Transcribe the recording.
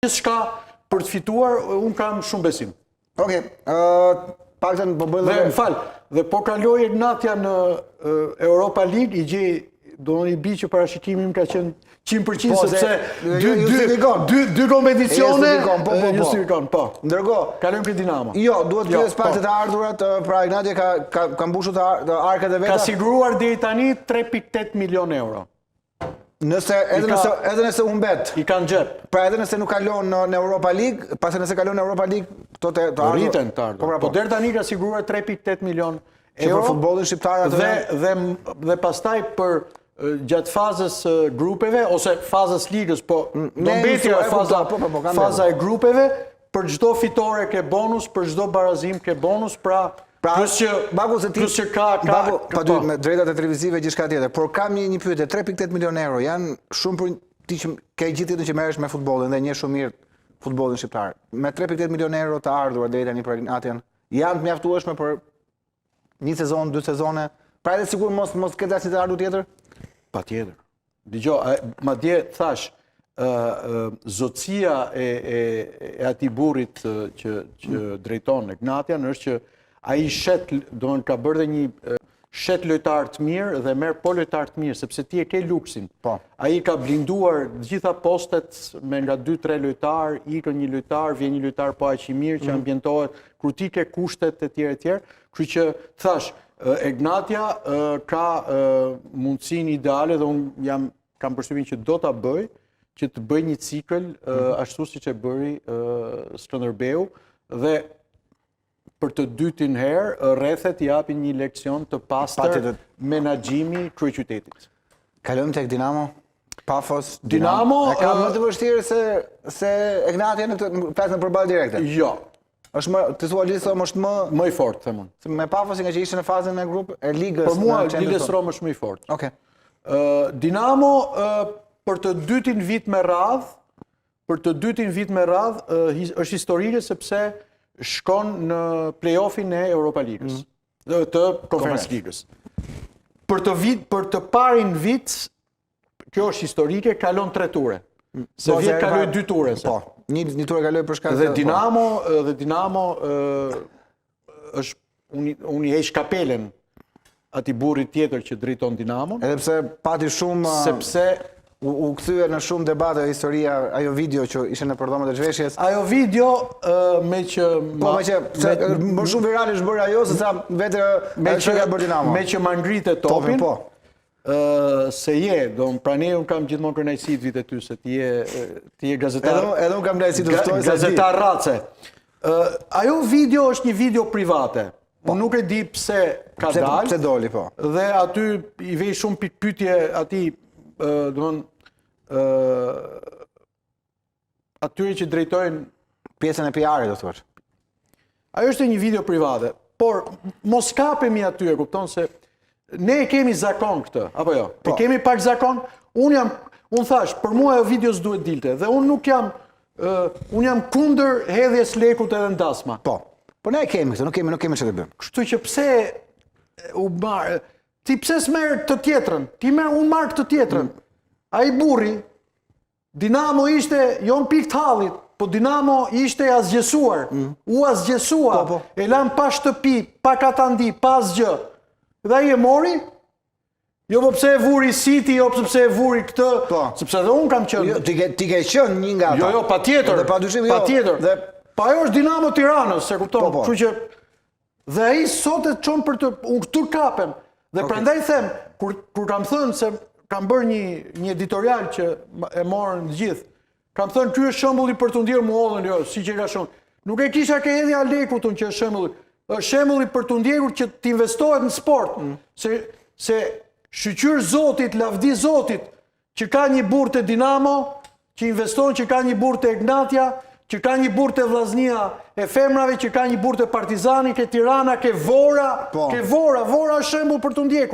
Gjithçka për të fituar, unë kam shumë besim. Okej, paktën po bëj Dhe dhe po kaloi Ignatia në Europa League, i gjej do i bi që parashikimi im ka qenë 100% sepse dy kompeticione justifikon, po. Ndërkohë, kalojmë për Dinamo. Jo, duhet të pyes pak të ardhurat, pra Ignatia ka mbushur të arkat e veta. Ka siguruar deri tani 3.8 milion euro. Edhe nëse humbet. I kanë xhep. Pra edhe nëse nuk kalon në Europa League, pasi nëse kalon në Europa League, këto të rriten të ardhur. Po deri tani ka siguruar 3.8 milion euro për futbollin shqiptar atë. Dhe pastaj për gjatë fazës grupeve ose fazës ligës, po do mbeti faza e grupeve, për çdo fitore ke bonus, për çdo barazim ke bonus, plus që pa dy me drejtat e televizive gjithçka tjetër, por kam një pyetje, 3.8 milion euro janë shumë për ti që ke gjithë ditën që merresh me futbollin dhe njeh shumë mirë futbollin shqiptar. Me 3.8 milion euro të ardhuar deri tani për Ignatian, janë të mjaftueshme për një sezon, 2 sezone? Pra edhe sigur mos ketë asnjë të ardhur tjetër? Patjetër. Dgjoj, madje thash, zotësia e atij burrit që drejton Ignatian është që ai ka bërë dhe një shet lojtar të mirë dhe merr po lojtar të mirë, sepse ti e ke luksin. Ai ka blinduar gjitha postet me nga 2-3 lojtar, ikën një lojtar, vjen një lojtar po aq i mirë që ambientohet, kur ti ke kushtet e tjera. Kështu që thash, Ignatia ka mundësinë ideale dhe unë kam përshtypjen që do ta bëj, që të bëj një cikël ashtu siç e bëri Skënderbeu dhe për të dytin herë, rrethet i japin një leksion të pastër menaxhimi kryeqytetit. Kalojmë tek Dinamo, Pafos. Dinamo e ka më të vështirë se Ignatia në flasën në përballje direkte. Jo. Është më të thua Lidhës Rom është më i fortë, them unë. Me Pafosin që ishte në fazën e grupit e ligës. Për mua Lidhës Rom është më i fortë. Okej. Dinamo për të dytin vit me radh, është historike sepse shkon në play-offin e Europa Ligës, të Conference Ligës. Për të parin vit, kjo është historike, kalon 3 ture. Se vjet kaloi 2 ture. Po, një ture kaloi për shkak të... Dhe Dinamo është, unë i heq kapelen atij burrit tjetër që drejton Dinamon. Edhe pse pati shumë... Sepse u kthye në shumë debate historia ajo video që ishte në përdhomet e zhveshjes. Ajo video me që më shumë viral është bërë ajo se sa vetë ajo ka bërë Dinamo. Me që ma ngrite topin. Se pra ne unë kam gjithmonë kënaqësi të vite ty se ti je gazetar. Edhe unë kam kënaqësi të ftoj gazetar race. Ajo video është një video private. Unë nuk e di pse ka dalë. Pse doli, po. Dhe aty i vej shumë pyetje atij atyre që drejtojnë pjesën e PR-it, do thuash. Ajo është një video private, por mos kapemi aty, e kupton se ne e kemi zakon këtë, apo jo? E kemi pak zakon. Unë thash, për mua ajo video s'duhet dilte, dhe unë nuk jam kundër hedhjes lekut edhe ndasma. Po ne e kemi këtë, nuk kemi çfarë të bëjmë. Kështu që pse u marr ti pse s'merr të tjetrën? Unë marr të tjetrën. Ai burri, Dinamo ishte jo në pikë të hallit, po Dinamo ishte asgjësuar. U asgjësua. E lan pa shtëpi, pa katandi, pa asgjë. Dhe ai e mori. Jo po pse e vuri City, jo pse e vuri këtë, sepse edhe unë kam qenë. Ti ke qenë një nga ata. Jo, patjetër. Patjetër. Pa ajo është Dinamo Tiranës, se kupton. Kështu që dhe ai sot e çon për të unë këtu kapem. Dhe prandaj them, kur kam thënë se kam bërë një editorial që e morën gjithë, kam thënë ky është shembulli për të ndjerë muollën, jo, siç e ka shumë. Nuk e kisha ke hedhja lekut unë që është shembulli. Është shembulli për të ndjerur që të investohet në sport. Se shqyr Zotit, lavdi Zotit, që ka një burr të Dinamo, që investon, që ka një burr të Ignatia, që ka një burr të Vllaznia e femrave, që ka një burr të Partizani, ke Tirana, ke Vora, Vora është shembull për të ndjekur.